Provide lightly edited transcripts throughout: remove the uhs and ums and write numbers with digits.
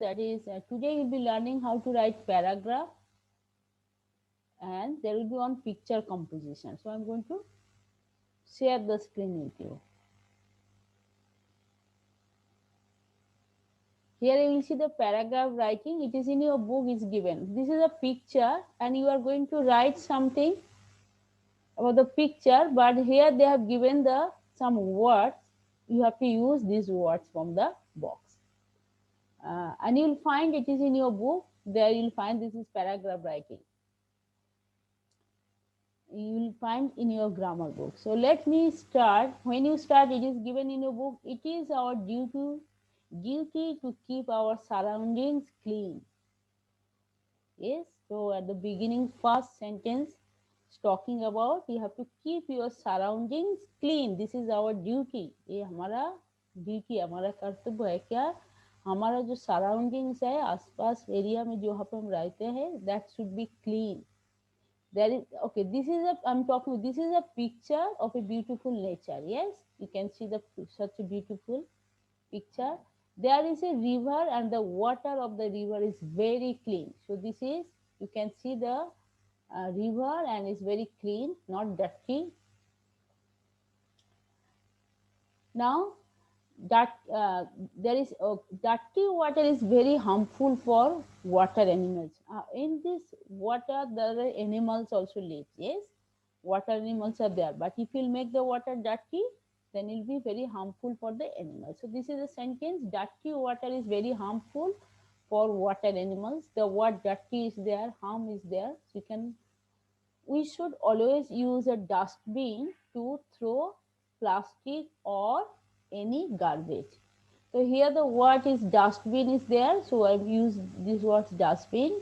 That is, today you'll be learning how to write paragraph, and there will be one picture composition. So I'm going to share the screen with you. Here you will see the paragraph writing. It is in your book is given. This is a picture and you are going to write something about the picture, but here they have given the some words. You have to use these words from the box. And you'll find it is in your book. There you'll find this is paragraph writing. You will find in your grammar book. So let me start. When you start, it is given in your book. It is our duty to keep our surroundings clean. Yes. So at the beginning, first sentence is talking about you have to keep your surroundings clean. This is our duty. ये हमारा duty, हमारा कर्तव्य है क्या? हमारा जो surroundings है, आसपास एरिया में जो हम रहते हैं, that should be clean. There is, okay, this is a, I'm talking, this is a picture of a beautiful nature. Yes, you can see the such a beautiful picture. There is a river and the water of the river is very clean. So this is, you can see the river and it's very clean, not dirty. Now that there is dirty water is very harmful for water animals. In this water there are animals also live. Yes, water animals are there, but if you make the water dirty, then it will be very harmful for the animals. So this is a sentence: dirty water is very harmful for water animals. The word dirty is there, harm is there. So you can, we should always use a dustbin to throw plastic or any garbage. So here the word is dustbin is there. So I've used this word dustbin.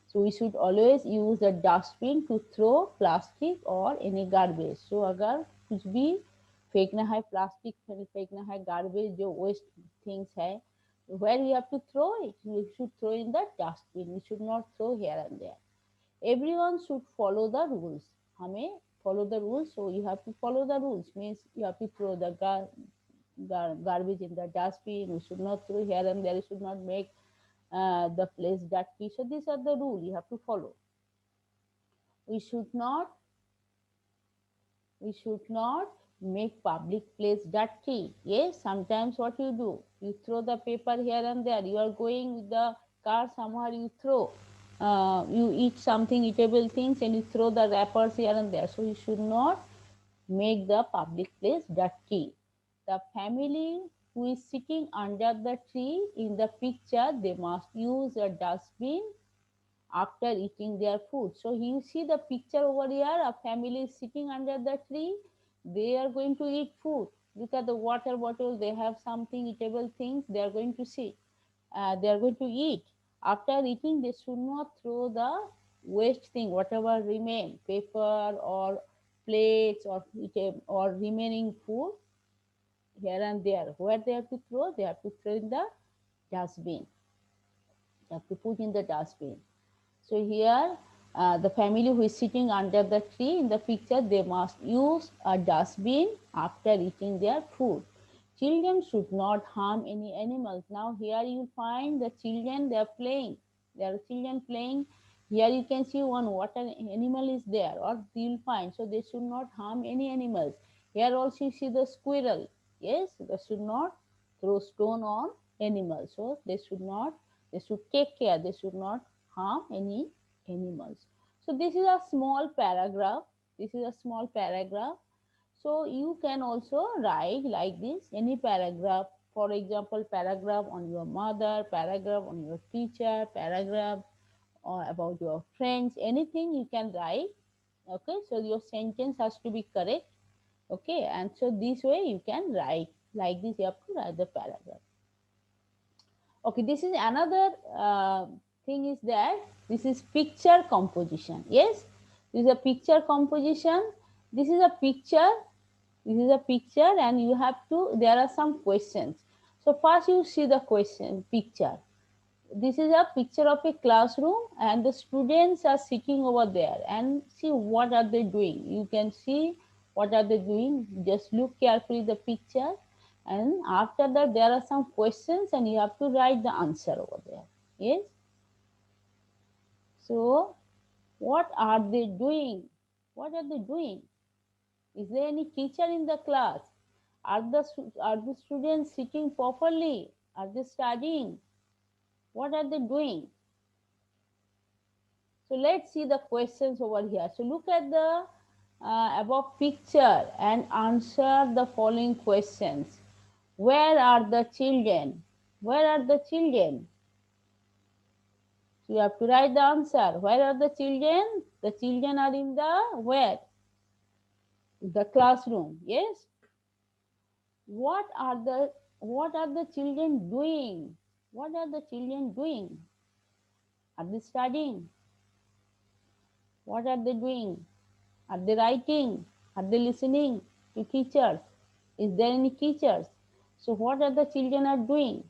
So we should always use the dustbin to throw plastic or any garbage. So अगर कुछ भी फेंकना है, plastic फेंकना है, garbage जो waste things है, where we have to throw it, we should throw in the dustbin. We should not throw here and there. Everyone should follow the rules. हमें follow the rules. So you have to follow the rules. Means you have to throw the garbage in the dustbin. We should not throw here and there. You should not make the place dirty. So these are the rules you have to follow. We should not make public place dirty. Yes, sometimes what you do, you throw the paper here and there. You are going with the car somewhere, you throw. You eat something, eatable things, and you throw the wrappers here and there. So you should not make the public place dirty. The family who is sitting under the tree in the picture, they must use a dustbin after eating their food. So you see the picture over here, a family is sitting under the tree. They are going to eat food. Look at the water bottle. They have something eatable things. They are going to see. They are going to eat. After eating, they should not throw the waste thing, whatever remain, paper or plates or remaining food here and there. Where they have to throw, they have to throw in the dustbin. They have to put in the dustbin. So here, the family who is sitting under the tree in the picture, they must use a dustbin after eating their food. Children should not harm any animals. Now here you find the children, they are playing. There are children playing. Here you can see one water animal is there, or you'll find. So they should not harm any animals. Here also you see the squirrel. Yes, they should not throw stone on animals. So they should take care. They should not harm any animals. So this is a small paragraph. This is a small paragraph. So you can also write like this, any paragraph. For example, paragraph on your mother, paragraph on your teacher, paragraph or about your friends, anything you can write. Okay, so your sentence has to be correct. Okay, and so this way you can write like this. You have to write the paragraph. Okay, this is another thing is that this is picture composition. Yes, this is a picture composition. This is a picture. This is a picture, and you have to, there are some questions. So first you see the question picture. This is a picture of a classroom, and the students are sitting over there, and see what are they doing. You can see what are they doing. Just look carefully the picture. And after that, there are some questions and you have to write the answer over there. Yes. So what are they doing? What are they doing? Is there any teacher in the class? Are the students sitting properly? Are they studying? What are they doing? So let's see the questions over here. So look at the above picture and answer the following questions. Where are the children? Where are the children? So you have to write the answer. Where are the children? The children are in the where? The classroom. Yes. What are the children doing? What are the children doing? Are they studying? What are they doing? Are they writing? Are they listening to teachers? Is there any teachers? So what are the children are doing?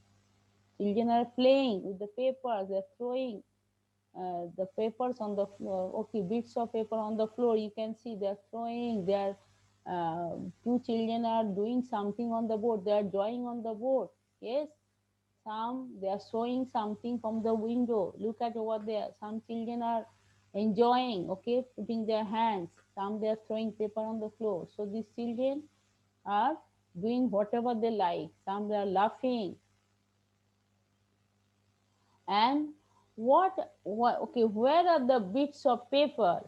Children are playing with the papers. They're throwing the papers on the floor. Okay, bits of paper on the floor. You can see they're throwing. They're two children are doing something on the board. They are drawing on the board. Yes, some they are showing something from the window. Look at over there. Some children are enjoying. Okay, putting their hands. Some they are throwing paper on the floor. So these children are doing whatever they like. Some they are laughing. And what okay, where are the bits of paper?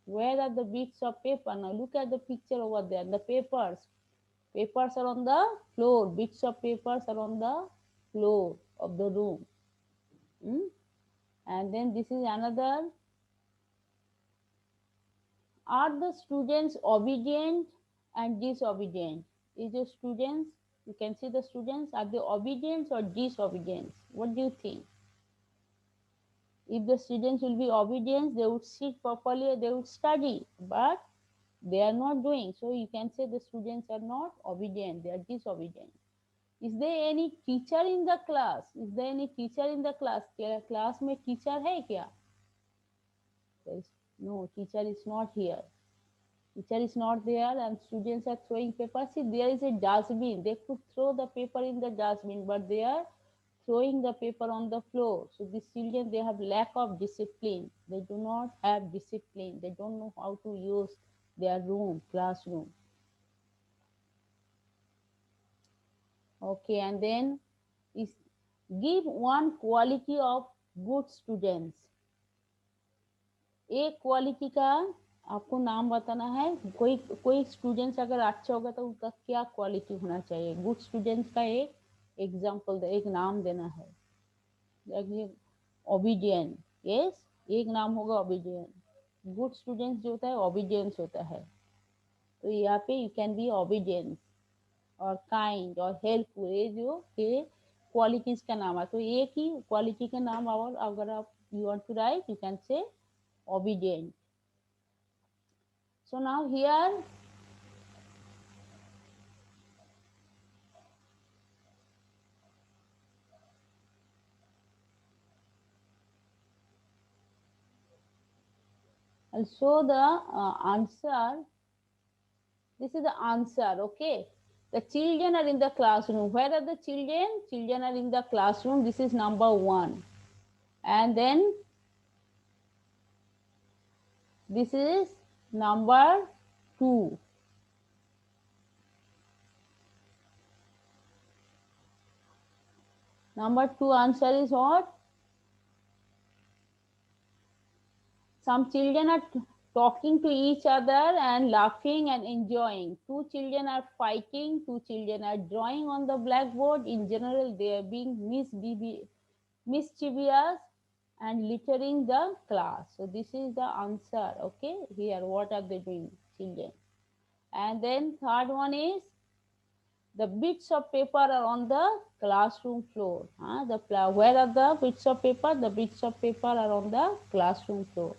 Where are the bits of paper? Now look at the picture over there. The papers. Papers are on the floor. Bits of papers are on the floor of the room. Hmm? And then this is another. Are the students obedient and disobedient? Is the students, you can see the students, are they obedient or disobedient? What do you think? If the students will be obedient, they would sit properly, they would study, but they are not doing. So you can say the students are not obedient, they are disobedient. Is there any teacher in the class? Is there any teacher in the class? Class में teacher है क्या? There is no teacher is not here. Teacher is not there and students are throwing paper. See, there is a dustbin. They could throw the paper in the dustbin, but they are throwing the paper on the floor. So these children, they have lack of discipline. They do not have discipline. They don't know how to use their room, classroom. Okay, and then is give one quality of good students. एक quality का आपको नाम बताना है. कोई कोई students अगर अच्छा होगा तो उसका क्या क्वालिटी होना चाहिए. गुड स्टूडेंट्स का एक एग्जाम्पल एक नाम देना है. ओबीडियंट. यस, एक नाम होगा ओबीडियंट. गुड स्टूडेंट्स जो होता है ओबीडियंस होता है. तो यहाँ पे यू कैन बी ओबीडियंस और काइंड और हेल्पफुल. ये जो ये क्वालिटीज का नाम है. तो एक ही क्वालिटी का नाम और अगर आप you want to write you can say obedient. So now here I'll show the answer. This is the answer. Okay, the children are in the classroom. Where are the children? Children are in the classroom. This is number 1. And then this is number 2. Number 2 answer is what? Some children are talking to each other and laughing and enjoying. 2 children are fighting. 2 children are drawing on the blackboard. In general, they are being mischievous and littering the class. So this is the answer. Okay, here what are they doing, children? And then third one is the bits of paper are on the classroom floor. Where are the bits of paper? The bits of paper are on the classroom floor.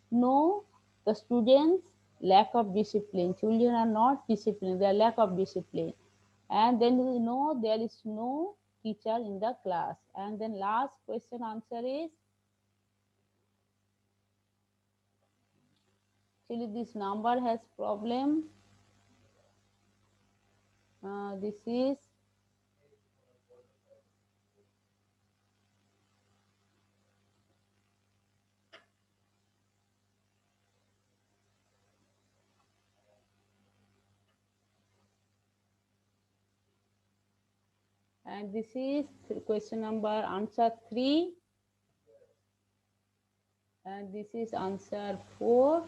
No, the students lack of discipline. Children are not disciplined. They are lack of discipline. And then no, there is no teacher in the class. And then last question answer is actually this number has problem. This is and this is question number answer 3, and this is answer 4,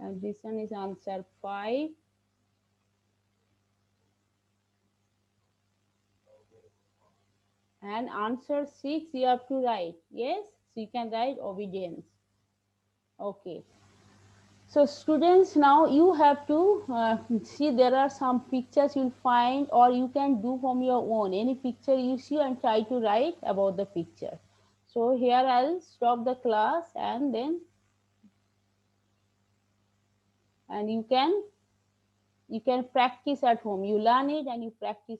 and this one is answer 5, and answer 6 you have to write. Yes, so you can write obedience. Okay. So students, now you have to see there are some pictures you'll find, or you can do from your own. Any picture you see and try to write about the picture. So here I'll stop the class, and then and you can practice at home. You learn it and you practice